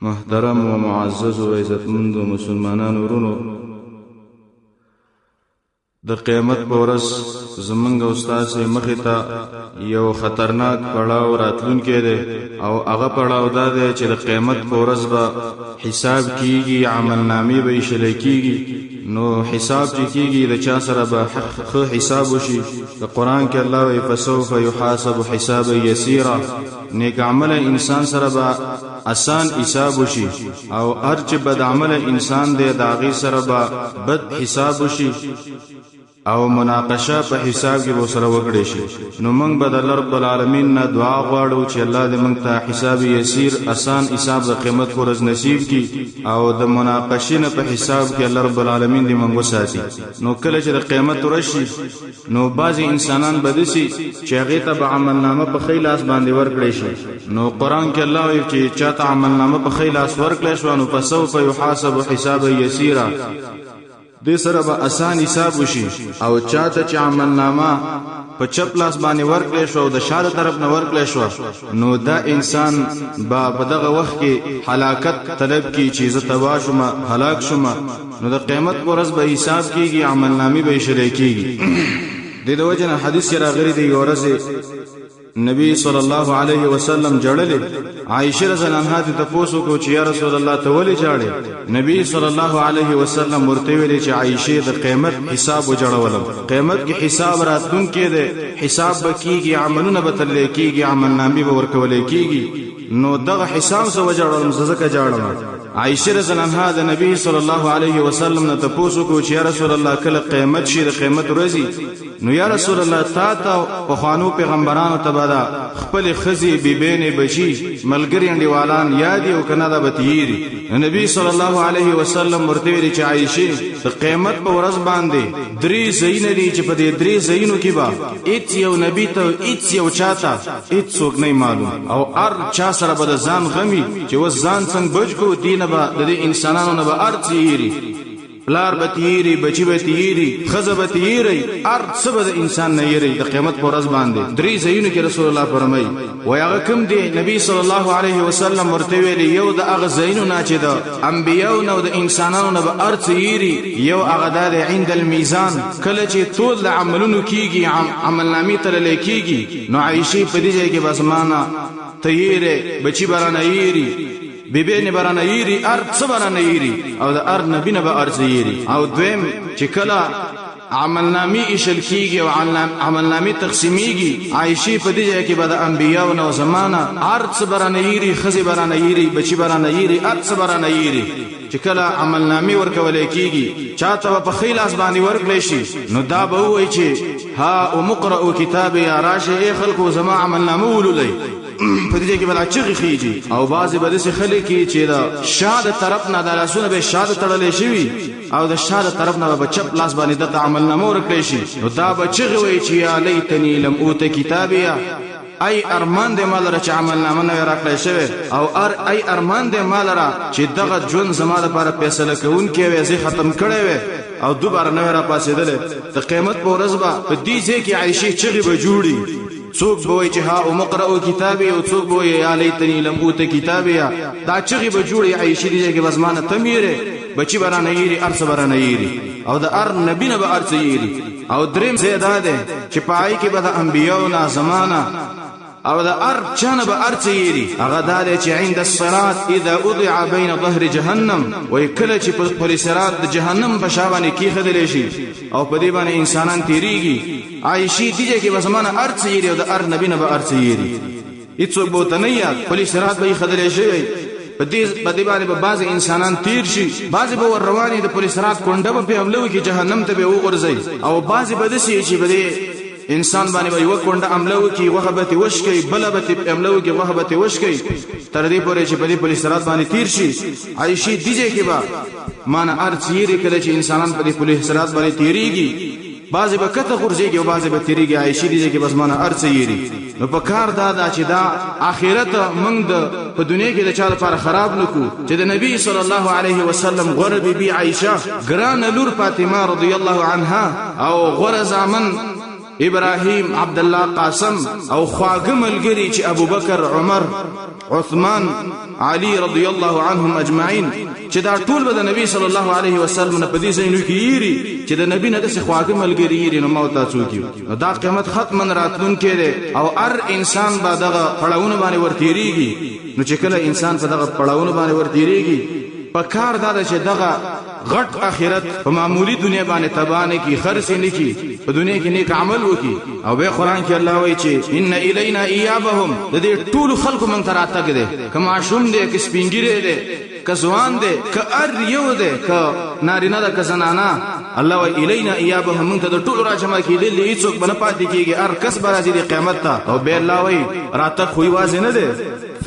محترم و معزز و عزتمند مسلمانانو ورونو، د قیامت په ورځ زمونږ او ستاسو مخې ته یو خطرناک پړاو راتلونکی دی او هغه پړاو دا دی چې د قیامت په ورځ به حساب کیږي، عملنامې به ایښودل کیږي. نو حساب چې کیږي د چا سره به ښه حساب وشي. د قرآن کې الله وایي فسوف یحاسب حسابا یسیرا، نیک عمل انسان سره به آسان حساب وشي او هر چې بد عمل انسان دی د هغې سره به بد حساب وشي او مناقشه په حساب کې به سره وکړي شي. نو موږ به د الله رب العالمین نه دعا غواړو چې الله دې موږ ته حساب یسیر آسان حساب د قیامت پر ورځ نصیب کړي او د مناقشې نه په حساب کې الله رب العالمین دې موږ وساتي. نو کله چې د قیامت ورشي نو بعضی انسانان به دسي چې هغې ته به عملنامه په ښی لاس باندې ورکړی شي. نو قرآن کې الله وایي چې چا ته عملنامه په ښی لاس ورکړی شوه نو فسوف یحاسب حسابا یسیرا، دې سره به آسان حساب وشي. او چاته چې عملنامه په چپ لاس باندې ورکړی شو او د شاته طرف نه ورکړی شو نو دا انسان به په دغه وخت کې هلاکت طلب کی چې زه تباه شم، هلاک شم. نو د قیامت په ورځ به حساب کیږي، عملنامې به ایښودل کیږي. د دې وجه نه حدیث کې راغلی دی یوه ورځ نبی صلی الله علیه وسلم جړلې. عائشه رضی الله عنها ته تاسو کو چې یا رسول الله ته ولې جاړې؟ نبی صلی الله علیه وسلم ورته ویلي چې عائشه د قیامت حساب وجړولم. قیامت کې حساب راتلونکی دی، حساب به کیږي، عملونه به تللی کیږي، عملنامې به ورکولې کیږي. نو دغه حساب سره وجړولم زکه جاړم. عائشه رضی الله عنها د نبی صلی الله علیه وسلم نه تاسو کو چې یا رسول الله کله قیامت شي د قیامت ورځ نو یا رسول الله تا ته په خوانو پیغمبرانو ته بادا خپل خزي بیبین بچی ملګری انډیوالان یاد او کنه دا بتیری. نبی صلی الله علیه وسلم ورته ویل چې عائشه د قیامت په ورځ باندې درې زین دي چې په دې درې زینو کې با هیڅ یو نبی ته هیڅ یو چاته هیڅ څوک نه معلوم او هر چا سره به ځان غمی چې و ځان څنګه بچو دینه به د انسانانو نه به ارڅيري، پلار به تیری، بچی به تیری، خزه به تیری، هر څه به د انسان نه یری. د قیامت پر ورځ باندې درې ځایونو کې رسول الله فرمایي وای هغه کوم دی؟ نبی صلی الله علیه وسلم ورته ویلي یو د هغه ځایونو نه چې د انبیاو نه او د انسانانو نه به هر څه یری، یو هغه د عند المیزان کله چې ټول عملونو کیږي، عملنامې تلل کیږي. نو عائشه په دې ځای کې بس معنا تیری، بچی برانه یری، بیبین برانه یری، ارڅ برانه یری او د ار نبی نه به ارڅ یری. او دویم چې کله عملنامې ایشل کیږي او عملنامې تقسیمیږي عائشه په دې ځای کې به د انبیاء او زمانہ ارڅ برانه یری، خزي برانه یری، بچی برانه یری، ارڅ برانه یری. چې کله عملنامې ورکول کیږي چاته په خیلاس باندې ورکړي شي نو دا به وایي چې ها او مقرؤ کتاب یا راشه ای خلکو زما عملنامه ولولئ. په دې کې بل چغې خيږي او بعضې به داسې خلک چې د شاده طرف نه د لاسونه به شاده تړلی شوي او د شاده طرف نه به چپ لاس باندې دته عملنامه ورکړی شي نو دا به چغې وایي چې یا لیتنی لم اوت کتابیه، ای ارمان دې مالره چې عملنامه نه راکړی شوی او ای ارمان دې مالره چې دغه ژوند زما لپاره فیصله کوونکی وی زه ختم کړی وی او دوباره نه را پاسېدلی. د قیامت په ورځ به په دې ځای کې عایشې چغې به جوړي، څوک به وایي چې ها او مقرؤ کتابي او څوک به وایي یا لیتنی لم اوت کتابیه. دا چغې به جوړي عایشې دې ځای کې بس مانه ته میرې، بچی برانه یری، ارڅ برانه یری او د ار نبی نه به ارڅ یری. او دریم ځای دا دی چې په هغې کې به د انبیاو نه زمانه او د ار چانه به ارڅ یری. هغه دا دی چې عند الصراط اذا وضع بین ظهر جهنم، وایي کله چې پر صراط د جهنم په شا باندې کېښودلی شي او په دې باندې انسانان تیریږي عایشې دې ځای کې به زمانه ارڅ یری او د ار نبی نه به ارڅ یری. هېڅوک به ورته نه یاد، پلي صراط به ایښودلی شوی په دې باندې به بعضې انسانان تیر شي، بعضې به ور روانې د پلي صراط کونډه به پې حمله وکړي جهنم ته به یې وغورځوي او بعضې به داسې چې په دې انسان باندې به یوه کونډه حمله وکړي غوښه به ترې وشکوي، بله به ترې حمله وکړي غوښه به ترې وشکوي تر دې پورې چې په دې پلي صراط باندې تیر شي. عایشې دې ځای کې به مانه ارڅ یېرې کله چې انسانان په دې پلي صراط باندې تېرېږي، بعضې به کته غورځېږي او بعضې به تېرېږي. عایشې دې ځای کې بس مانه ارڅ یېري. نو په کار دا ده چې دا آخرت موږ په دنیا کې د چا لپاره خراب نه کړو چې د نبی صلی الله علیه وسلم غوره بیبي عایشه، ګرانه لور فاطمه رضی الله عنها او غوره زامن ابراهیم عبد الله قاسم او خواږه ملګری چې ابوبکر عمر عثمان علي رضی الله عنهم اجمعین چې دا ټول به د نبی صلی الله علیه وسلم په دې ځینو کې یری چې د نبی نه د خواږه ملګری یری نو موت تاسو کیو دا قیامت ختم راتلون کې او هر انسان به دغه پړاوونه باندې ورتيريږي نو چې کله انسان په دغه پړاوونه باندې ورتيريږي په کار دا چې دغه غټ اخرت په معمولی دنیا باندې تبانه کی خرڅ نه کی په دنیا کې نیک عمل وکي او به قران کې الله وایي چې ان الینا ایابهم د دې ټول خلکو مونږ ته راتګ دي کما شوم دي ک سپینګری دي ک ځوان دي ک ار یو دي ک نارینه ده ک زنانه الله وایي الینا ایابهم مونږ ته د ټول راجمع کیدل هیڅوک بنه پاتې کیږي ار کس برازي د قیامت ته او به الله وایي راتګ خو واځ نه دي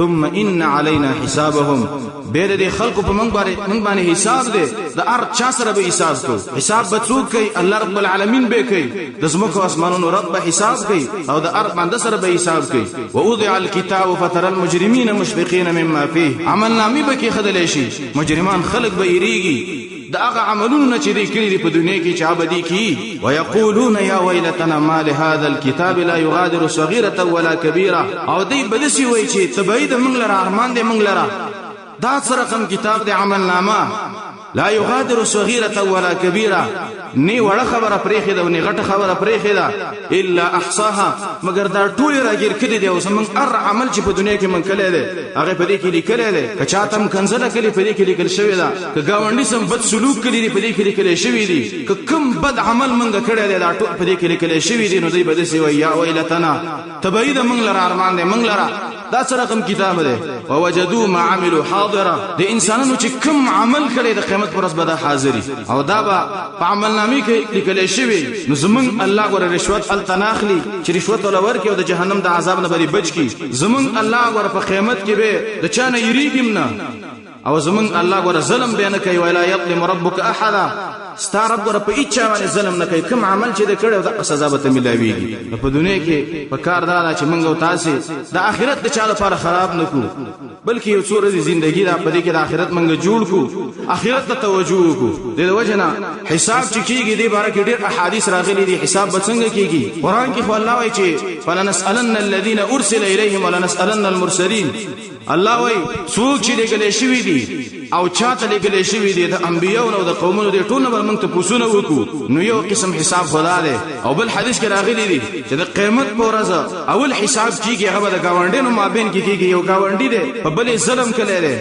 ثم ان علينا حسابهم بیر دې خلکو په مونږ باندې حساب دي د ار چا سره به حساب کو حساب بڅوک کوي الله رب العالمین به کوي د زمکو اسمانونو رب حساب کوي او د ار باندې سره به حساب کوي ووضع الكتاب فترى المجرمين مشفقين مما فيه عمل نامي به کې خدل شي مجرمان خلق به یریږي دا هغه عملونه چې دې کړی په دنیا کې چا بدی کی ويقولون يا ويلتنا ما لهذا الكتاب لا يغادر صغيرة ولا كبيرة او دې بدسي وای چې تبعید موږ لره ارمان دې موږ لره دا سره کوم کتاب دې عمل نامه لا يغادر صغيرة ولا كبيرة ني وړه خبره پرېخې ده او ني غټه خبره پرېخې ده الا احصاها مگر دا ټول راګر کړي دي او زمون ار عمل چې په دنیا کې من کړي دي هغه په دې کې لیکل دي کچا تم کنزله کړي په دې کې لیکل شوی ده ک گاونډي سم بد سلوک کړي په دې کې لیکل شوی دي ک کم بد عمل منګه کړي دي دا ټول په دې کې لیکل شوی دي نو دوی بده سی وای یا ویلتنا تبعید من لره ارمان دي من لره دا سره کوم کتاب ده ووجدوا ما عملوا حاضره د انسانانو چې کوم عمل کړي د قیامت پر ورځ به حاضری او دا به په عمل نامې کې لیکل شوی نو زمون الله غره رشوت التناخلی چې رشوت ولور کې او د جهنم د عذاب نه بری بچ کی زمون الله غره په قیامت کې به د چانه یریګم نه او زمون الله غره ظلم به نه کوي ولا یظلم ربک احد ستا رب غره په اچا باندې ظلم نه کوي کوم عمل چې د کړو د سزا به ملاويږي په دنیا کې په کار دا چې موږ او تاسو د آخرت د چا لپاره خراب نکو بلکې یو څو ورځې ژوندۍ دا په دې کې د آخرت موږ جوړ کو آخرت ته توجه کو د وجنه حساب چې کیږي د باره کې ډېر احادیث راغلي دي حساب به څنګه کیږي قران کې خو الله وایي چې فلنسالن الذين ارسل اليهم ولنسالن المرسلين الله وایي څوک چې لګلې شوی دي او چاته لګلې شوی دي د انبيو او د قومونو د ټولو بل موږ ته پوښتنه وکړو نو یو قسم حساب خدا دی او بل حدیث کې راغلي دي چې د قیامت په ورځ اول حساب کیږي هغه د گاونډینو مابین کې کیږي یو گاونډی دی په بلې ظلم کړي دی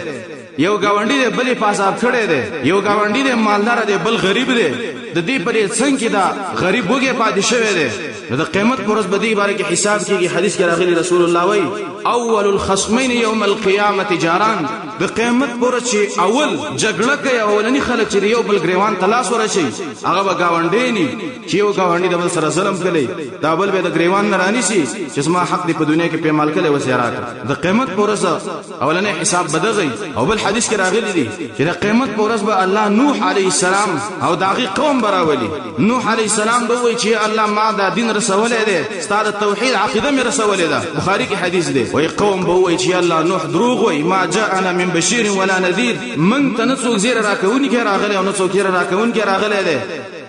یو گاونډی دی بلې پاساب کړي دی یو گاونډی دی مالدار دی بل غریب دی د دې پرې څنګه دا غریب وګه پاتې شوی دی د قیامت پر ورځ بدی باره کې حساب کیږي حدیث کې راغلي رسول الله وایي اول الخصمين يوم القيامه جاران د قیامت پر ورځ چې اول جګړه کوي اولنی خلک چې یو بل گریوان تلاش ورشي هغه به گاونډی ني چې یو گاونډی د بل سره ظلم کوي دا بل به د گریوان نه رانی شي چې ما حق دی په دنیا کې په مال کله وسیرات د قیامت پر ورځ اولنی حساب بدغي او بل حدیث کې راغلي دي چې د قیامت پر ورځ به الله نوح عليه السلام او داغي قوم براولي نوح عليه السلام به وایي چې الله ما دا دین رسولې ده ستاره توحید عقیده مې رسولې ده بخاری کې حدیث ده وای قوم به وایي چې الله نوح دروغ وایي ما جاءنا من بشير ولا نذير من تنسوک زیر راکون کې راغلی او نسوک زیر راکون کې راغلی ده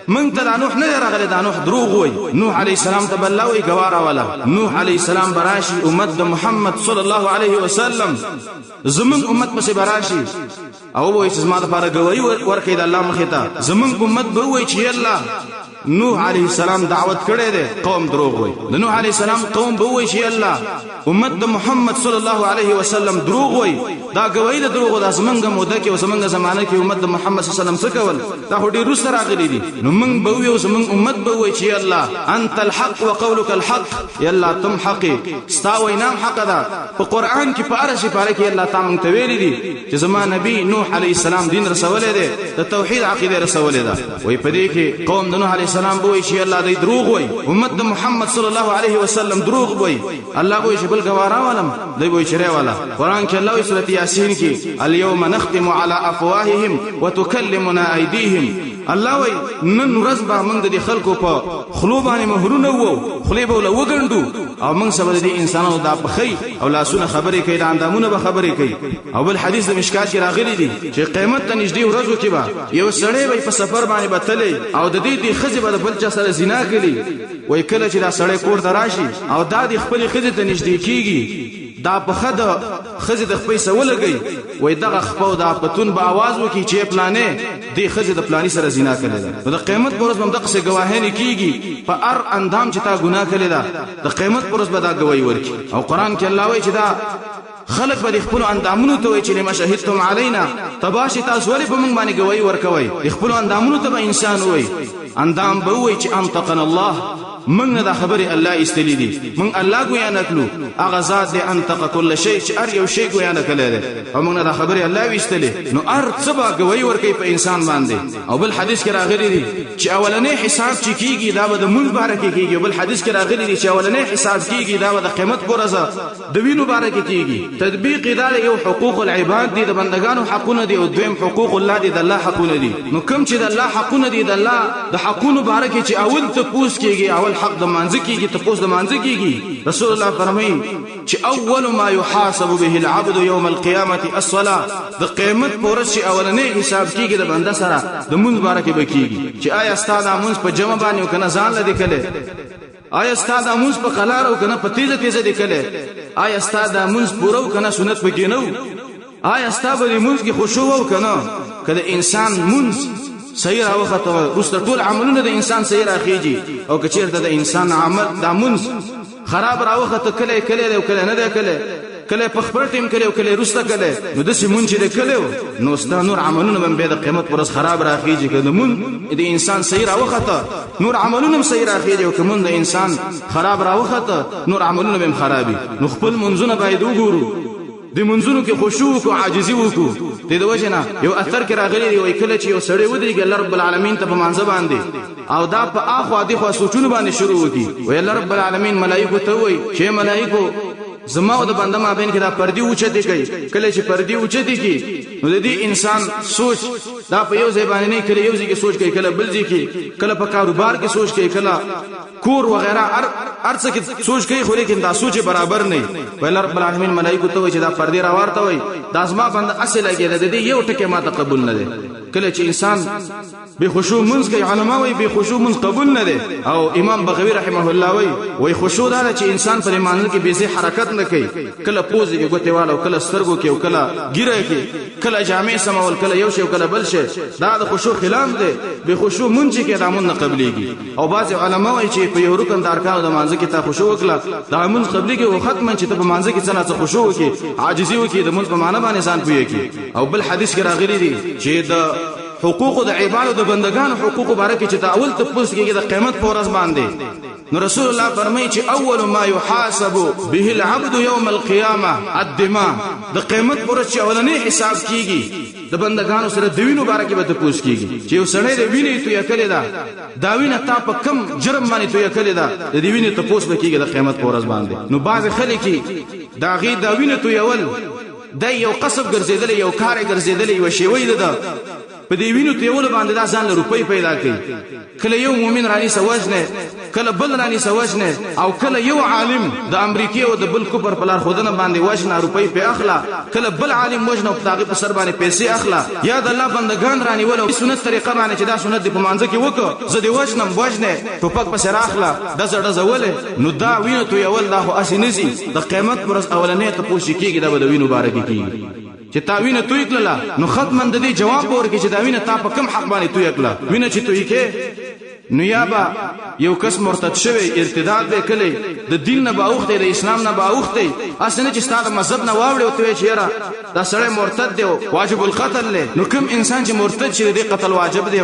من ته نوح نه راغلی دا نوح دروغ وای نوح علی السلام ته بل وای گوارا ولا نوح علی السلام براشي امت محمد صلی الله علیه وسلم زمون امت پس براشي او وای چې زما لپاره گواہی ورکړي د الله مخې ته زمون امت به وای چې الله نوح علیہ السلام دعوت کړي دي قوم دروغ وای د نوح علیہ السلام قوم به وای چې الله امت د محمد صلی الله علیه وسلم دروغ وای دا گواہی د دروغ د زمنګ موده کې او زمنګ زمانه کې امت د محمد صلی الله علیه وسلم څه کول دا هډي روس راغلي دي نو موږ به وای زمنګ امت به وای چې الله انت الحق وقولك الحق یا الله تم حق ستا وینام حق ده په قران کې په ارشي پاره کې الله تعالی ته ویلي دي چې زما نبی نوح علیہ السلام دین رسولې ده د توحید عقیده رسولې ده وای په دې کې قوم د نوح علیہ السلام بوي چې الله دې دروغ وای امت محمد صلی الله علیه وسلم دروغ وای الله بوي چې بل گوارا ولم دوی بوي چې والا قران کې الله سورۃ یاسین کې اليوم نختم على افواههم وتكلمنا ايديهم الله وای نن ورځ به موږ د خلکو په خلو باندې مهرونه وو خلی به وګندو او موږ سبا د انسانانو د بخي او لاسونه خبرې کوي د اندامونه به خبرې کوي او بل حدیث د مشکات کې راغلي دي چې قیامت ته نږدې ورځو کې به یو سړی به په سفر باندې بتلې او د دې خزې به بل چا سره زنا کړي وای کله چې دا سړی کور ته راشي او دا د خپل خزې ته نږدې کیږي دا په خده خزې د خپل سره ولګي وای دغه خپو دا پتون به आवाज وکي چې پلانې دی خزې د پلاني سره زنا کړي ده د قیامت پر ورځ هم دغه گواهی کیږي په هر اندام چې تا ګناه کړی ده د قیامت پر ورځ به دا گواہی ورکي او قران کې الله وایي چې دا خلق به خپل اندامونو ته وایي چې لما شهدتم علینا تباشی تاسو ولې په موږ باندې گواہی ورکوي خپل اندامونو ته به انسان وایي اندام به وایي چې انطقنا الله من دا خبر الله استلی دي من الله گویا نکلو اغه ذات دې انتق كل شيء چې ار یو شی گویا نکله او من دا خبر الله وستلی نو ار سبا گوی ورکی په انسان باندې او بل حدیث کې راغلی دي چې اولنې حساب چې کیږي دا به مون بارکه کیږي بل حدیث کې راغلی دي چې اولنې حساب کیږي دا به قیامت پرځه د وینو بارکه کیږي تطبیق دا یو حقوق العباد دي د بندگانو حقونه دي او دویم حقوق الله دي د الله حقونه دي نو کوم چې د الله حقونه دي د الله د حقونو بارکه چې اول ته پوس کیږي اول حق د مانځ کیږي ته پوس د مانځ کیږي رسول الله فرمایي چې اول ما يحاسب به العبد يوم القيامه الصلاه د قیامت پورې چې اولنې حساب کیږي د بنده سره د مونږ بارکه به کیږي چې آیا ستاسو مونږ په جمع باندې کنه ځان لدی کله آیا ستاسو مونږ په قلار او کنه په تیزه تیزه دی کله آیا ستاسو مونږ پورو کنه سنت پکې نو آیا ستاسو مونږ کې خشوع او کنه کله انسان مونږ صحیح راوخته رسته ټول عملونه د انسان صحیح راخیږي او کچیرته د انسان عمل د منځ خراب راوخته کله کله او کله نه ده کله په خپل ټیم کله او کله رسته کله نو د سیمون چې کله نو ستا نور عملونه به د قیامت پر خراب راخیږي کله مون د انسان صحیح راوخته نور عملونه صحیح راخیږي او کوم د انسان خراب راوخته نور عملونه به خرابي نو خپل منځونه باید وګورو د منځونو کې خشوع او عاجزي وکړو د دې وجه نه یو اثر کې راغلي دی وای کله چې یو سړی ودرېږي الله رب العالمین ته په منځ باندې او دا په اخوا د خو سوچونه باندې شروع وکي وای الله رب العالمین ملائکه ته وای چې ملائکه زما او د بنده مابین کې دا پردي اوچتي کوي کله چې پردي اوچتي کی نو د دې انسان سوچ دا په یو ځای باندې نه کله یو ځای کې سوچ کوي کله بل ځای کې کله په کاروبار کې سوچ کوي کله کور وغیرہ ارڅ کې سوچ کوي خو لیکن دا سوچ برابر نه وي الله رب العالمین ملائکه ته وای چې دا پردي راوارته وای دا زما بنده اصل کې د دې یو ټکی ما تقبل نه دي کله چې انسان به خشوع منځ کوي علما وای به خشوع منځ قبول نه دي او امام بغوی رحمه الله وای خشوع دا چې انسان پر ایمان کې به حرکت نه کوي کله پوزي کې ګوتې والو کله سترګو کې او کله ګیره کې کله جامع سمول کله یو شی او کله بل شی دا د خشوع خلاف دی به خشوع منځ کې دا مون نه قبليږي او بعض علما وای چې په یو رکن د ارکانو د مانځ کې تا خشوع وکړه دا مون قبليږي او ختم چې ته په مانځ کې څنګه خشوع وکړي عاجزي وکړي د مون په معنا باندې ځان پوي او بل حدیث کې راغلي دي چې د حقوق د عبادت د بندگان حقوق بارکه چې اول تپوس کېږي د قیامت پر ورځ باندې نو رسول الله فرمایي چې اول ما يحاسب به العبد يوم القيامه الدماء د قیامت پر ورځ اولنې حساب کېږي د بندگانو سره د وینو بارکه به تپوس کېږي چې یو سړی د وینې تو یکل دا دا وینه تا په کم جرم باندې تو یکل دا د دې وینې تپوس به کېږي د قیامت پر ورځ باندې نو بعض خلک دا غي دا وینه تو یول د یو قصب ګرځیدل یو کار ګرځیدل یو شی وای ده په دې وینو ته یو باندې دا ځان له روپۍ پیدا کوي کله یو مؤمن رانی سوجنه کله بل رانی سوجنه او کله یو عالم د امریکای او د بل کوپر پلار خودنه باندې وجنه روپۍ په اخلا کله بل عالم وجنه په تاغي په سر باندې پیسې اخلا یا د الله بندگان رانی ولو سنت طریقه باندې چې دا سنت په مانځ کې وکړه زه دې وجنه ټوپک په سر اخلا د زړه زوله نو دا وینو ته یو دا خو اسنزي د قیامت پر اولنې ته پوښی کېږي دا د وینو بارکه کېږي چې تاوینه توې کړله نو ختم د دې جواب ورکړي چې تاوینه تا په کم حق باندې توې کړله وینه چې توې کې نو یا با یو کس مرتد شوی ارتداد به کلی د دین نه باوخته د اسلام نه باوخته اسنه چې ستاسو مذهب نه واوړې او ته چې یاره دا سړی مرتد دی واجب القتل له نو کوم انسان چې مرتد شي د قتل واجب دی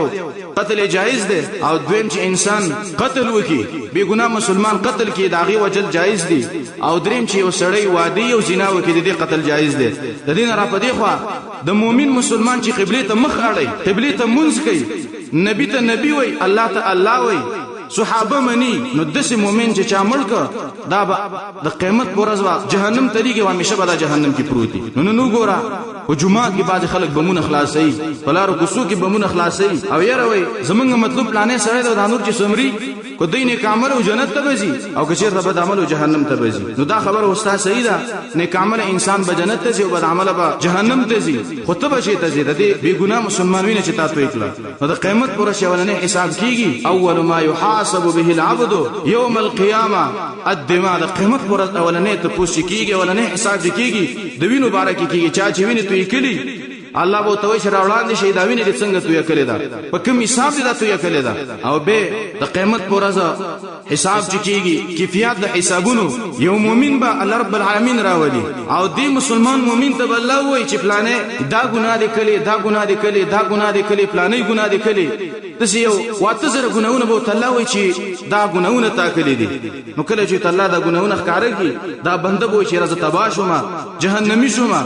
قتل جایز دی او دویم چې انسان قتل وکي بے ګناه مسلمان قتل کې داغي وجل جایز دی او دریم چې یو سړی وادي او زنا وکي د قتل جایز دی د دین را پدې خو د مؤمن مسلمان چې قبله ته مخ اړي قبله ته منځ کوي نبی ته نبی وای الله ته الله وای صحابه مني نو دسه مؤمن چې چا ملک دا د قیامت پر ورځ جهنم تریږي او همیشه به جهنم کې پروت دي. نو ګورا او جمعه کې بعض خلک بمون خلاصي بلارو کوسو کې بمون خلاصي او یاره وای زمونږ مطلب پلانې سره د نور چې سمري کو دینه کامل او جنت ته بزي او که چیرته بد عمل او جهنم ته بزي. نو دا خبر استاد صحیح ده نیک عمل انسان به جنت ته ځي او بد عمل به جهنم ته ځي. خو ته به شي ته ځي د دې بی ګناه مسلمان ویني چې تاسو یې نو د قیامت پر شولنه حساب کیږي. اول ما يحاسب به العبد يوم القيامه الدماء. د قیامت پر اولنه ته پوښتنه کیږي اولنه حساب کیږي د وینو باره کیږي چا چې ویني توې کلی الله به توي شر وړاندې شي دا ویني څنګه توې کړی دا په کوم حساب دي دا توې کړی دا او به د قیامت پر ورځ حساب کیږي کیفیت د حسابونو یو مؤمن به الله رب العالمین راولي او دی مسلمان مؤمن ته الله وایي چې پلانې دا ګناه دي کړی دا ګناه دي کړی دا ګناه دي کړی پلانې ګناه دي کړی دسې یو واته زره ګناونه به الله وایي چې دا ګناونه تا کړی دي. نو کله چې الله دا ګناونه ښکارږي دا بنده به چې راز تبا شوما جهنمی شوما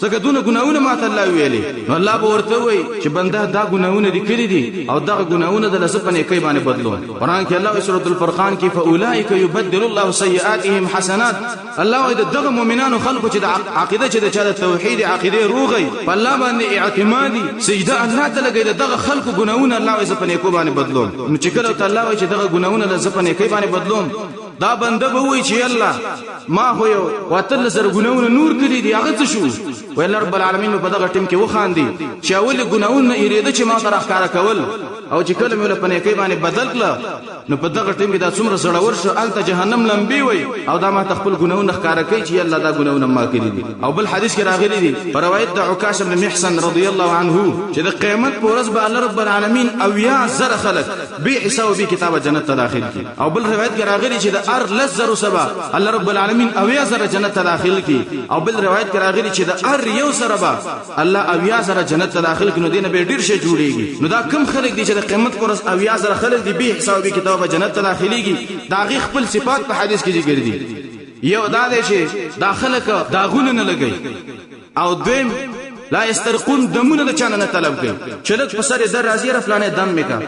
څنګه دونه ګناونه ماته الله ویلي. نو الله به ورته وایي چې بنده دا ګناونه دي کړی دي او دا ګناونه د لسپنې کوي باندې بدلون. قران کې الله سورۃ الفرقان کې فاولائک یبدل الله سیئاتهم حسنات. الله وایي دغه مؤمنانو خلکو چې د عقیده چې د توحید عقیده روغي په الله باندې اعتمادي سجده الله تعالی کې دغه خلکو ګناونه الله وایي په نیکو باندې بدلون. نو چې کله ته الله وایي چې دغه ګناونه د لسپنې کوي باندې بدلون دا بنده به وایي چې الله ما هو یو واتل سر ګناونه نور کړی دي هغه څه شو وای الله رب العالمین په دغه ټیم کې وخاندي چې اول ګناونه یریده چې ما تر ښکارا کول او چې کله مولا پنه کې باندې بدل کړه نو په دغه ټیم کې دا څومره زړور شو الته جهنم لمبي وي او دا ما خپل ګناونه ښکارا کوي چې الله دا ګناونه ما کړی دي. او بل حدیث کې راغلی دي په روایت د عکاش بن محسن رضی الله عنه چې د قیامت پر ورځ به الله رب العالمین او یا زر خلق به حساب به کتاب جنت ته داخل کی. او بل روایت کې راغلی چې د ار لزر سبا الله رب العالمین او یا زر جنت ته داخل کی. او بل روایت کې راغلی چې د ار یو سره به الله او یا زر جنت ته داخل کی. نو دینه به ډیر شي جوړیږي. نو دا کم خلک دي چې د قیامت پر ورځ او یا زر خلک دي به حساب به کتاب جنت ته داخليږي. دا غي خپل صفات په حدیث کې ذکر دي. یو دا دی چې داخله کا داغونه نه لګي او دویم لا استرقون دمونه د چانه نه طلب کوي. چلک په سره در راځي رفلانه دم میکا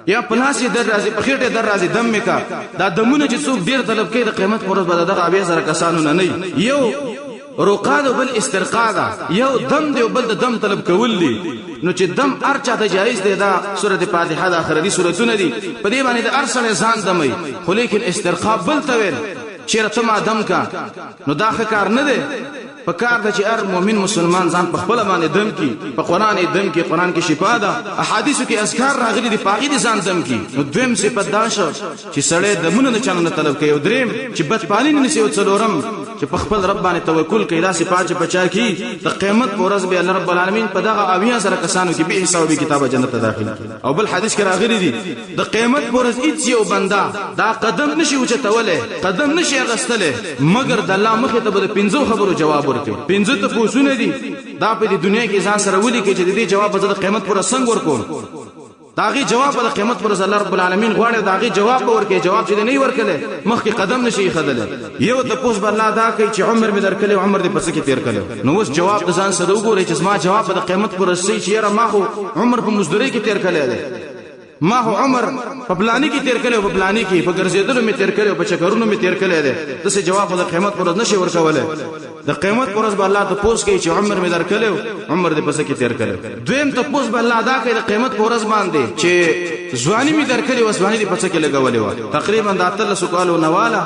یا پناسي در راځي په خېټه در راځي دم میکا. دا دمونه چې څوک ډیر طلب کوي د قیامت پر ورځ به دغه ابي زره کسانو نه یو رقاد بل استرقادا یو دم دی بل د دم طلب کول دي. نو چې دم ارچا ته جایز دی دا سوره فاتحه د اخري سورتونه دي په دې باندې د ارسل ځان دمي خو لیکن استرقاب بل تویل چیرته ما دم کا نو دا کار نه دی. په کار د چې هر مؤمن مسلمان ځان په خپل باندې دم کی په قران دم کی قران کې شفا ده احادیث کې اذکار راغلي دي پاغي دي ځان دم کی. نو دویم صفت دا شو چې سړی دمونه نه چانه طلب کوي. او دریم چې بدپالین نسی او څلورم چې په خپل رب باندې توکل کوي. دا صفات چې بچا کی د قیامت پر ورځ به الله رب العالمین په دغه اویا سره کسانو کې به حساب کتاب جنت ته داخل کی. او بل حدیث کې راغلي دي د قیامت پر ورځ هیڅ یو بندا دا قدم نشي اوچتوله قدم نشي غستله مگر د الله مخه ته به پنځو خبرو جواب پنځه ته پوښتنه دي دا په دنیا کې ځان سره ولي کې چې د دې جواب به د قیامت پر څنګه ورکول. داغي جواب د قیامت پر الله رب العالمین غواړي داغي جواب ورکړي. جواب چې نه ورکړي مخکې قدم نشي خدله. یو ته پوښ بل الله دا کوي چې عمر می درکړي عمر دې پس کې تیر کړي. نو اوس جواب د ځان سره وګورئ چې ما جواب د قیامت پر سي چې را ما خو عمر په مزدوري کې تیر کړي ما هو عمر په پلاني کې تیر کړو په پلاني کې په ګرځېدلو می تیر کړو په چکرونو می تیر کړي ده. دسه جواب د قیامت پر نشي ورکوله. د قیامت پر ورځ به الله ته پوښ کوي چې عمر می درکړو عمر دې پس کې تیر کړو. دویم ته پوښ به الله دا کوي د قیامت پر ورځ باندې چې ځواني می درکړي او ځواني دې پس کې لګولې و تقریبا د 13 کالو نواله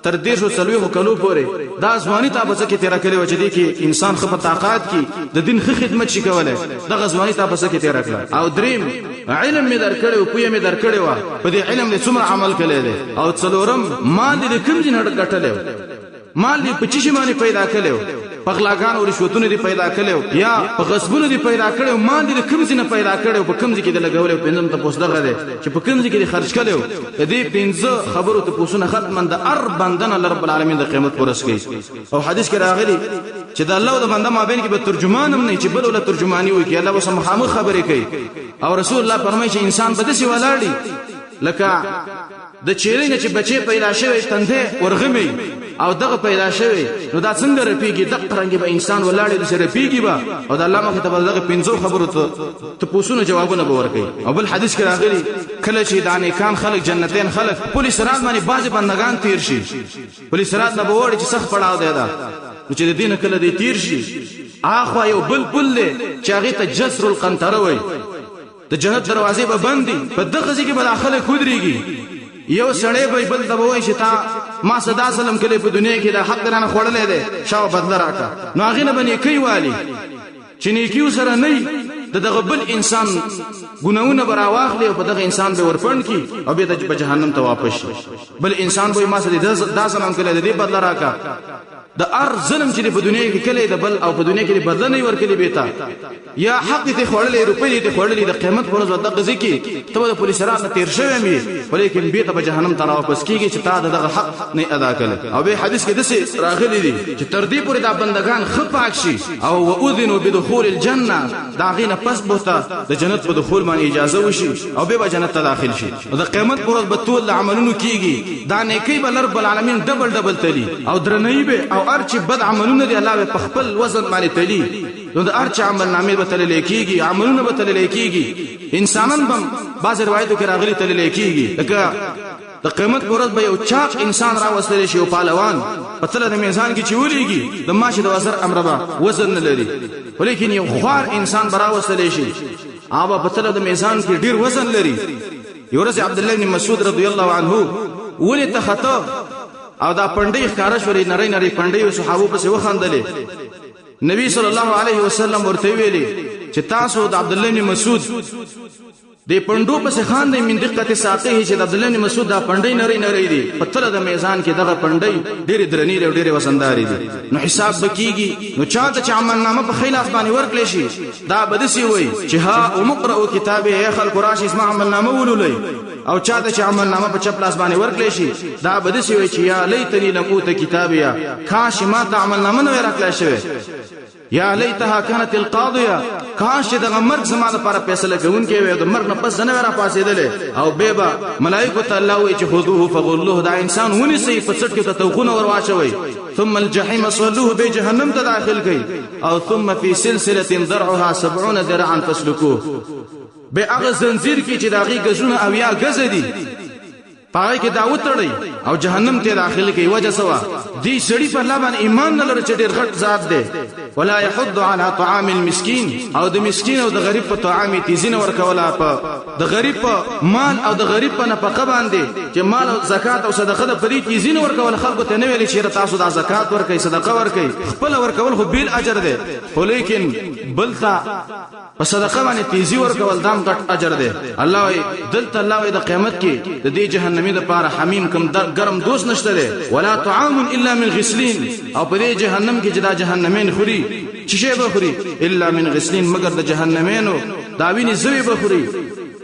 تر دې شو سلوي کلو پورې دا ځواني ته پس کې تیر کړي و چې دې کې انسان خپل طاقت کې د دین خدمت شي کوله. دغه ځواني ته پس کې تیر کړه. او دریم علم می درکړي او پوهه می درکړي و په دې علم له څومره عمل کړي دي. او څلورم مال دې کوم جن غټلې مال دې په چی باندې پیدا کړي پغلاګان او رشوتونه دې پیدا کړي یا په غصبونه دې پیدا کړي مال دې کوم څه نه پیدا کړي په کوم ځای کې دې لګولې پندم ته پوښتنه غره چې په کوم ځای کې دې خرج کړي دې پنځه خبرو ته پوښتنه ختم د ار بندن الله رب العالمین د قیامت پرس کوي. او حدیث کې راغلي چې د الله او د بنده مابین کې به ترجمان هم نه چې بل ول ترجمانی وي کې الله وسم خبرې کوي. او رسول الله فرمایي چې انسان بده سي ولاړی لکه د چیرې نه چې بچي پیدا شوی تندې ورغمي او دغه پیدا شوی نو دا څنګه رپیږي د قرنګي به انسان ولاړې د سره رپیږي با او د الله مخ ته دغه پنځو خبرو ته پوښتنه جوابونه به ورکړي. او بل حدیث کې راغلي کله چې دانه کان خلق جنتین خلق پولیس رات باندې باز بندگان تیر شي پولیس رات نه بوړي چې سخت پړاو دی دا نو چې د دین کله دی تیر شي اخوا یو بل چې هغه ته جسر القنطره وي د جنت دروازې به بندي په دغه ځای کې به داخله کودريږي یو سړی به بل ته وایي چې تا ما صدا سلام کله په دنیا کې د حق درانه خړلې ده شاو بدل راکا نو هغه نه بنې کوي والی چې نیکیو سره نه دغه بل انسان ګناونه برا واخلي او په دغه انسان به ورپند کی او به د جهنم ته واپس شي. بل انسان به ما سره دا سلام کله دې بدل راکا د ار ظلم چې په دنیا کې کله د بل او په دنیا کې بدل نه ورکلي بیتا یا حق ته خړلې روپۍ ته خړلې د قیامت پر ورځ د غزي کې ته د پولیس سره تیر شوی می ولیکن بیت به جهنم ته واپس کیږي چې تا دغه حق نه ادا کړي. او به حدیث کې دسه راغلي دي چې تر دې پورې د بندگان خپاک شي او واذنوا بدخول الجنه دا غینه پس بوته د جنت په دخول باندې اجازه وشي او به جنت ته داخل شي. او د قیامت پر ورځ به ټول عملونه کیږي دا نیکی به رب العالمین ډبل تلی او درنۍ به او ارچ بد عملونه دی الله په خپل وزن باندې تلی نو د ارچ عمل نامې به تل لیکيږي عملونه به تل لیکيږي انسانان بم بعض روایتو کې راغلي تل لیکيږي لکه د قیامت پر ورځ به یو چاق انسان را وستل شي او پهلوان په تل د میزان کې چولېږي د ماشه د وزر امر به وزن نه لري ولیکن یو خوار انسان برا وستل شي هغه په تل د میزان کې ډیر وزن لري. یو ورځ عبد الله بن مسعود رضی الله عنه ولې تخطب او دا پندې ښکارا شوري نری پندې صحابه په سو خندلې نبی صلی الله علیه وسلم ورته ویلي چې تاسو د عبد الله بن مسعود د پندو په خان د من دقت ساقه چې د عبد الله بن مسعود دا پندې نری دي په تل د میزان کې دغه پندې ډېر درنې او ډېر وسنداري دي نو حساب بکیږي نو چا د عمل نامه په خلاف باندې ورکړي شي دا بدسي وي چې ها او مقرؤ کتابه یا خلق راشي اسمع عمل نامه ولولي او چا د عمل نامه په چپلاس باندې ورکړي شي دا بدسي وي چې یا لیتنی لم اوت کتابیا کاش ما ته عمل نامه نه ورکړل شوی یا لیتها كانت القاضيه کاش د مرګ زما لپاره فیصله کوونکې وي د مرګ نه پس نه را پاسېدل او بيبا ملائکه ته الله وي چې خذوه فغلوه دا انسان ونی سي په څټ کې ته توغونه ور واچوي ثم الجحيم صلوه به جهنم ته داخل کړي او ثم في سلسله ذرعها 70 ذراعا فاسلكوه به هغه زنجیر کې چې داغي غزونه او یا غز دي پای کې دا وتړي او جهنم ته داخل کې وجه سوا دي سړي په لبن ایمان نه لري چې ډېر غټ ذات دی ولا يحض على طعام المسكين او د مسكين او د غریب په طعام تیزینه ورکولا په د غریب په مال او د غریب په نفقه باندې چې مال او زکات او صدقه د پدې تیزینه ورکول خلکو ته نه ویل چې تاسو د زکات ورکړئ صدقه ورکړئ خپل ورکول خو بیل اجر دی خو لیکن بلتا په صدقه باندې تیزی ورکول دام غټ اجر دی. الله دلته الله د قیامت کې د دې جهنمی د پاره حمیم کم ګرم دوست نشته دی ولا طعام الا من غسلین او په دې جهنم کې جدا جهنمین خوري چې شی به خوري الا من غسلین مگر د جهنمینو داویني زوی به خوري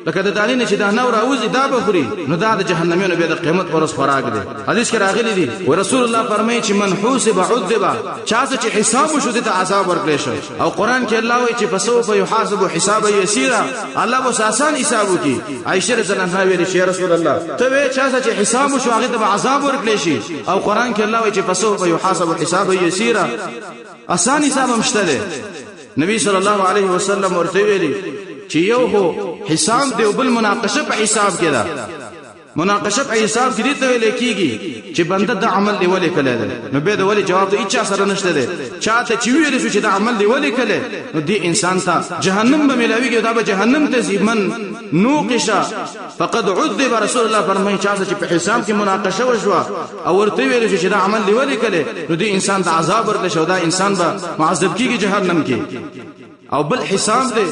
لکه د دالینه چې دا نور اوزي دا به خوري نو دا د جهنمینو به د قیامت ورځ خوراک دی. حدیث کې راغلی دی او رسول الله فرمایي چې من حوسب عذب چا چې حساب شو د عذاب ورکړي شو او قران کې الله وایي چې فسوف يحاسب حسابا يسيرا الله به آسان حساب وکي. عائشه رضی الله عنها ویلي چې رسول الله ته چا چې حساب شو هغه ته عذاب ورکړي شي او قران کې الله وایي چې فسوف يحاسب حسابا يسيرا آسان حساب مشته دی. نبی صلی الله علیه وسلم ورته ویلي چې یو هو حساب دی او بل مناقشه په حساب کې ده. مناقشه په حساب کې ته ویل کېږي چې بنده د عمل دی ولې کله ده نو به د ولې جواب ته اچا سره نشته ده چاته چې ویل شو چې د عمل دی ولې کله نو دی انسان ته جهنم به ملاويږي دا به جهنم ته زمن نوقشه فقد عذب رسول الله فرمایي چې په حساب کې مناقشه وشوه او ورته ویل شو چې د عمل دی ولې کله نو دی انسان ته عذاب ورکړي شو دا انسان به معذب کیږي جهنم کې. او بل حساب دی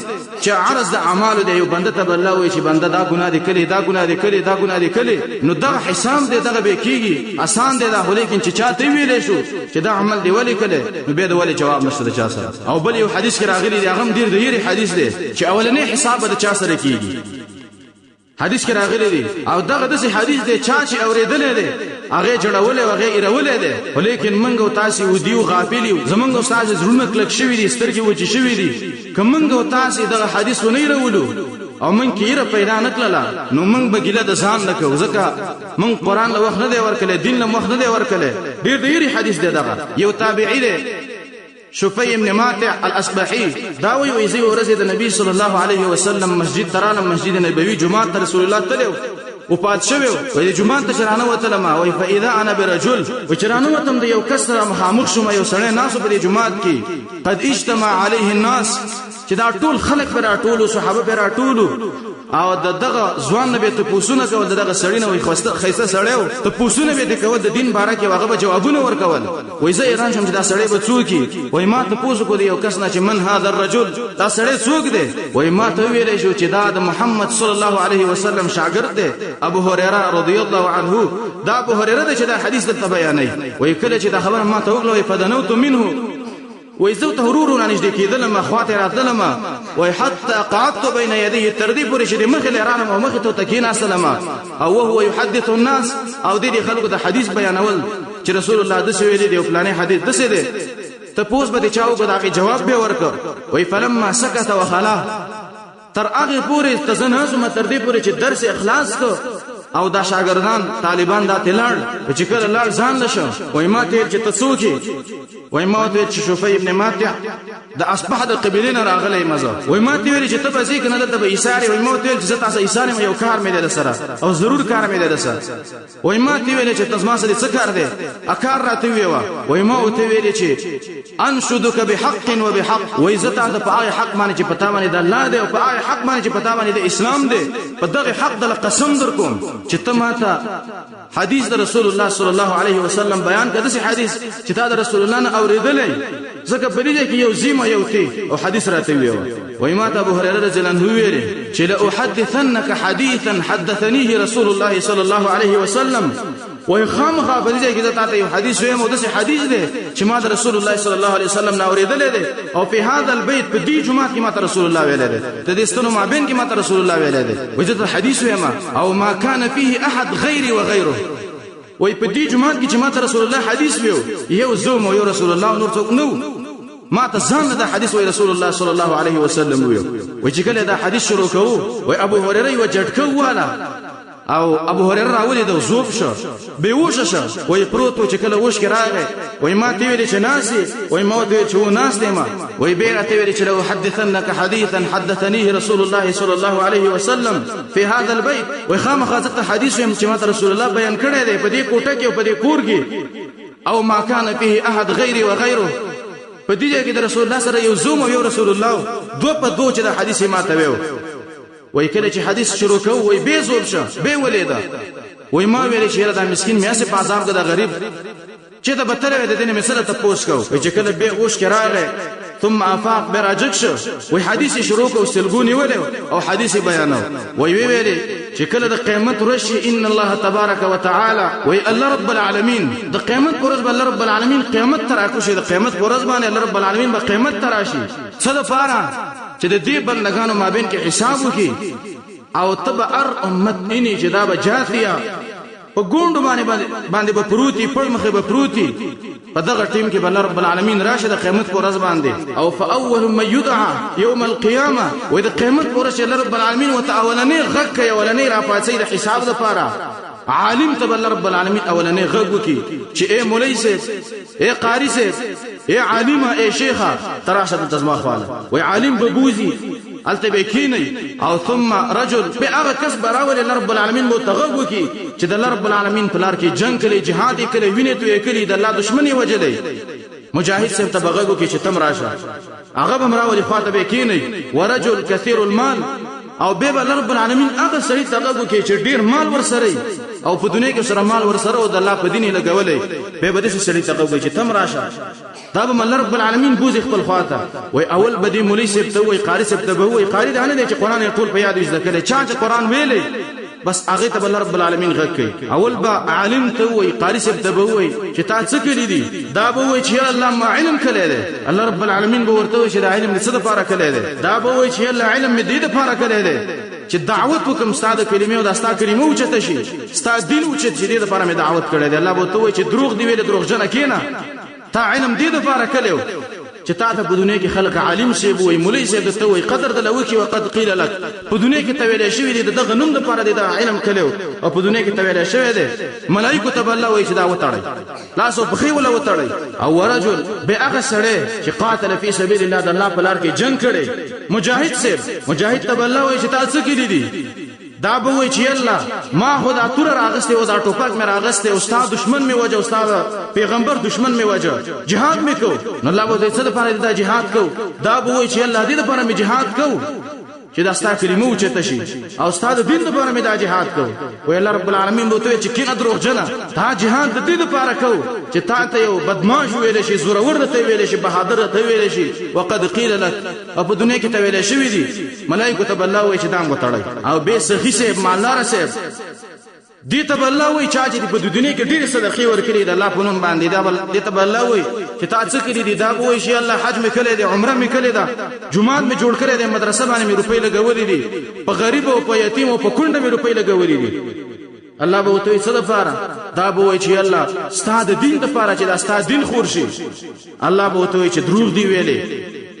چې عرض د اعمال دی یو بنده ته الله وایي چې بنده دا ګناه دی کړي دا ګناه دی کړي دا ګناه دی کړي نو دا حساب دی دغه به کیږي آسان دی دا ولیکن چې چاته ویلې شو چې دا عمل دی ولې کړي نو به دا ولې جواب نشته چا سره. او بل یو حدیث کې راغلی دی هغه ډیر دی حدیث دی چې اولنې حساب د چا سره کیږي حدیث کې راغلی دی او دغه د حدیث دی چا چې اوریدلې دی هغه جوړولې او هغه ایرولې ده ولیکن منګو تاسو ودیو غافلیو زمونږ استاد زړونه کلک شوی دي سترګې وچی شوی دي کومنګو تاسو دغه حدیث ونه ایرولو او من کیره پیدا نکړه نو من به ګیله د ځان نه کوو ځکه من قران له وخت نه دی ورکړل دین له وخت نه دی ورکړل ډیر حدیث دی دغه یو تابعی دی شفی ابن ماتع الاسبحی دا وی زی ورزه د نبی صلی الله علیه وسلم مسجد ترانه مسجد نبوی جمعه رسول الله تلو او پات شوی وی جمعه ته چرانه وتل ما وی فاذا انا برجل وچرانه وتم د یو کس سره مخامخ شوم یو سړی ناس په جمعه کې قد اجتمع عليه الناس چې دا ټول خلک پر ټول صحابه پر ټول او دغه ځوان نبی ته پوښتنه کول دغه سړی نه وي خيسته سړیو ته پوښتنه به د کول د دین باره کې هغه جوابونه ورکول وای زه ایران شم چې دا سړی به څوک وای ما ته پوښتنه کو دی یو کس نه چې من هذا الرجل دا سړی څوک دی وای ما ته ویل شو چې دا د محمد صلی الله علیه وسلم شاګرد دی ابو هريره رضی الله عنه دا ابو هريره چې دا حدیث ته بیانوي وای کله چې دا خبر ما ته وکړه فدنوت منه ويزو تهرور عن اجدي كذا لما اخواتي راتلما وحتى قعدت بين يديه الترديب ورشد مخل رانم او مخته تكينا سلام او وهو يحدث الناس او دي خلق ده حديث بيانول چې رسول الله د سوي دي او فلاني حديث دسه دي تپوس به چاو به دغه جواب به ورک وي فلما سكت وخلا تر هغه پورې تزناسو ترديب پورې چې درس اخلاص کو او دا شاګردان طالبان دا تلړ چې کله لړ ځان لشو وای ما ته چې تسوکي وای ما ته چې شوفی ابن ماتع د اصبح د قبیلین راغلی مزه وای ما ته ویل چې ته به ځکه نه د ایثار وای ما ته چې تاسو ایثار مې یو کار مې د سره او ضرور کار مې د سره وای ما ته ویل چې تاسو ما سره څه کار دی اکار راته ویوا وای ما ته ویل چې انشدک بحق وبحق وای زتا د پای حق باندې چې پتا باندې د الله دی او پای حق باندې چې پتا باندې د اسلام دی په دغه حق د قسم در کوم چې ته ماته حدیث د رسول الله صلی الله علیه وسلم بیان کړه چې حدیث چې تا د رسول الله نه اوریدلې ځکه په دې کې یو زیمه یو تی او حدیث راته ویو وای ما ته ابو هريره رضی الله عنه ویل چې لا احدثنك حديثا حدثنيه رسول الله صلی الله علیه وسلم وای خامخا په دې کې ته یو حدیث ویم او د حدیث دی چې ما د رسول الله صلی الله علیه وسلم نه اوریدلې دی او په هاذا البيت په دې جمعه کې ما ته رسول الله ویل دی ته دې ستنو مابین کې ما ته رسول الله ویل دی وجه حدیث ویم او ما كان فيه احد غيري وغيره وای په دې جمعه کې چې ما ته رسول الله حدیث ویو یو زوم او یو رسول الله نور څوک نو ما ته ځان دا حدیث وی رسول الله صلی الله علیه وسلم ویو وای چې کله دا حدیث شروع کوو وای ابو هريره و جټکو والا او ابو هريره راولي د زوب شو بيوش شو وای پروت چې کله وښ کې راغی وای ما ته ویل چې ناسي وای ما ته چې و ناس دی ما وای به ته ویل چې لو حدثنك حديثا حدثنيه رسول الله صلى الله عليه وسلم في هذا البيت وای خامخا ځکه حدیث هم چې ما ته رسول الله بیان کړی دی په دې کوټه کې او په دې کور کې او ما كان فيه احد غيري وغيره په دې کې د رسول الله سره یو زوم او یو رسول الله دو په دو چې د حدیث ما ته ویو وای کله چې حدیث شروع کوو وای به زوب شه به ولیدا وای ما ویل چې دا مسكين میاسه په عذاب کې دا غریب چې دا بتره د دې مسله ته پوښ کو وای چې کله به اوش کې راغی ثم افاق براجک شو وای حدیث شروع کو سلګونی ولې او حدیث بیانو وای ویل چې کله د قیامت رشي ان الله تبارک وتعالى وای الله رب العالمین د قیامت ورځ الله رب العالمین قیامت تر اكو د قیامت ورځ باندې الله رب العالمین به قیامت تراشي څه د پاره چې د دې بندگانو مابین کې حساب وکي او تبع امت اني چې دا به جاثیا په ګوند باندې به پروتي په مخه به پروتي په دغه ټیم کې بل رب العالمین راشد قیامت پر ورځ باندې او فاول من يدعى يوم القيامه واذا قیامت پر ورځ رب العالمین وتعاولني غک یولني را پاتې د حساب لپاره عالم تبل رب العالمین اولنی غږ کی چې اے مولوی سے اے قاری سے اے عالمه اے شیخه تراشه تزما خواله و عالم ببوزي التبکینی او ثم رجل بأغه کسب راول رب العالمین متغو کی چې د رب العالمین په لار کې جنگ کړي جهاد کړي وینې توې کړي د الله دشمنی وجلې مجاهد سے تبغو کی چې تم راشه هغه بمراول خاطب کینی ورجل كثير المال او به رب العالمین هغه سړي تغو کی چې ډیر مال ورسره او په دنیا کې سره مال ورسره او د الله په دین لګولې به بده سړي تغو کی چې تم راشه دا به رب العالمین بوز خپل خواته وای اول بدی مولوی سیب ته وای قاری سیب ته وای قاری دا نه چې قران ټول په یاد ذکر چا چې قران ویلې بس هغه ته رب العالمین غږ کوي اول با عالم ته وای قاری سیب ته وای چې تا څه کړی دي دا به وای چې الله ما علم کړی دی الله رب العالمین به ورته وای چې دا علم څه د پاره کړی دی دا به وای چې الله علم دې د پاره کړی دی چې دعوت وکم ستاده کلمې او د استا کلمې اوچته شي ستا دین اوچت چې دې د پاره مې دعوت کړی دی الله به ته وای چې دروغ دی ویل دروغ جن کینا تا علم دې د پاره کړو چې تا ته په دنیا کې خلک عالم شي وي مولوی شي ته وي قدر د لوکي وقد قيل لك په دنیا کې تویل شوی دی دغه نوم د پاره د علم کلو او په دنیا کې تویل شوی دی ملائکه ته الله وایي چې دا وتاړي لاس او بخي ولا وتاړي او ورجل به هغه سره چې قاتل فی سبیل الله د الله په لار کې جنگ کړي مجاهد ته الله وایي چې تاسو کې دي دا به وای چې الله ما خدا تور راغسته او دا ټوپک مې راغسته استاد دشمن مې وجه استاد پیغمبر دشمن مې وجه jihad مې کو نو الله به څه د پاره دا jihad کو دا به وای چې الله دې د پاره مې jihad کو چې دا ستاسو کلمو چته شي او استاد دین د پاره مې دا jihad کو وای الله رب العالمین به ته چې کینه دروغ جنا دا jihad د دې لپاره کو چې تا ته یو بدمعاش ویل شي زورور ته ویل شي بهادر ته ویل شي وقد قيل لك او په دنیا کې ته ویل شوی دي ملائکه ته الله وای چې دام وتاړي او به سخی سه مالدار سه دي ته الله وای چې په دنیا کې ډېر صدقې ورکړي د الله په نوم باندې دا دي ته الله وای چې تاسو کړي دي دا وای شي الله حج مې کړی دی عمره مې کړی دا جمعات مې جوړ کړی دی مدرسه باندې مې روپۍ لګولې دي په غریب او په یتیم او په کونډه مې روپۍ لګولې دي الله به وته څه دفاره دا به وای چې الله ستاسو دین دپاره چې دا ستاسو دین خور شي الله به وته وای چې دروغ دی ویلې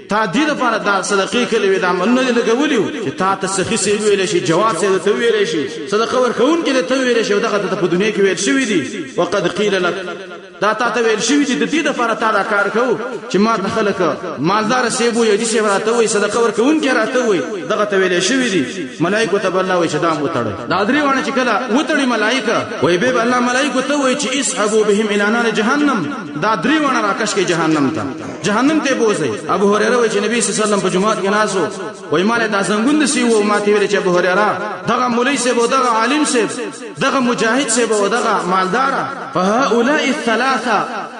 تا دې لپاره دا صدقې کړې وې دا عملونه لګولیو چې تا ته سخی سي ویل شي جواب سي ته ویل شي صدقه ورکون کې ته ویل شي دغه ته په دنیا کې ویل شوی دي وقد قيل لك دا تا ته ویل شوی دي د دې لپاره تا دا کار کوو چې ما ته خلک مالدار سي بو یدي سي راته وي صدقه ورکون کې راته وي دغه ته ویل شوی دي ملائکه ته الله وي چې دا وتړي دا درې وانه چې کله وتړي ملائکه وي به الله ملائکه ته وي چې اسحبوا بهم الى نار جهنم دا درې وانه راکش کې جهنم ته بوزي ابو هريره وای چې نبی صلی الله علیه وسلم په جمعات کې ناسو وای مال د زنګوند سی وو ماته ویل چې ابو هريره دغه مولوی سی وو دغه عالم سی دغه مجاهد سی وو دغه مالدار فهؤلاء الثلاثه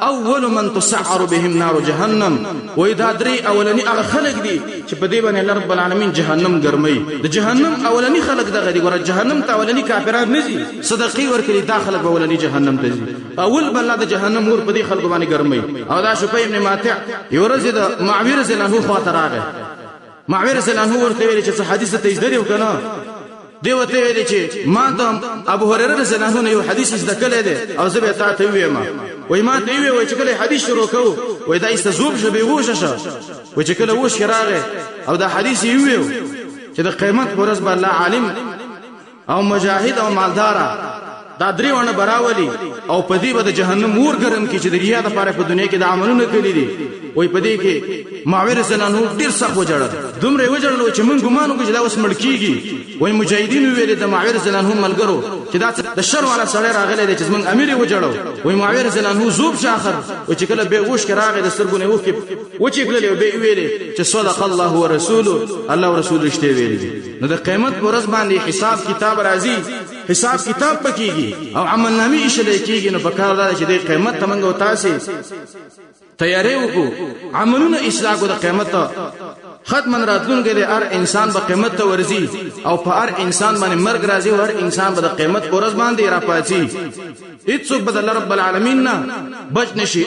اول من تسعر بهم نار جهنم وای دا درې اولنی هغه خلق دي چې په دې باندې الله رب العالمین جهنم ګرمي د جهنم اولنی خلق دغه دي ګور جهنم ته اولنی کافران نه دي صدقې ورکړي داخله به اولنی جهنم ته دي اول بل د جهنم ور په دې خلق باندې ګرمي او دا شپې ابن ماتع یورز د معاویه رضی الله عنه خاطر راغی معاویه رضی الله عنه ورته ویل چې حدیث ته یې درو کنه دی وته ویل چې ما ته ابو هريره رضی الله عنه یو حدیث ذکر دی او زه به تا ته ویم وای ما ته وی چې کله حدیث شروع کو وای دا استزوب شبي وشه وای چې کله وش راغی او دا حدیث یې ویو چې د قیامت ورځ به الله عالم او مجاهد او مالدار دا درې ونه براولي او په دې به د جهنم ور ګرم کی چې د ریا د لپاره په دنیا کې د عملونه کړی دي وای په دې کې معاویه سنانو ډیر سخت وجړل دومره وجړل چې من ګمان وکړو چې دا اوس مړ کیږي وای مجاهدین ویل د معاویه سنانو ملګرو چې دا د شر والا سره راغلی دی چې من امیر وجړو وای معاویه سنانو زوب شاخر او چې کله به وښ راغی د سرګونه وکي و چې کله به ویل چې صدق الله ورسوله الله ورسول رښتیا ویلي نو د قیامت ورځ باندې حساب کتاب راځي حساب کتاب پکېږي او عمل نامې شلې کېږي نو په کار دا چې د قیامت تمنګ او تاسو تیارې وکړو عملونه اصلاح کو د قیامت ختم راتلونکي د هر انسان به قیامت ته ورځي او په هر انسان باندې مرګ راځي او هر انسان به د قیامت ورځ باندې را پاتې هیڅ څوک به د رب العالمین نه بچ نشي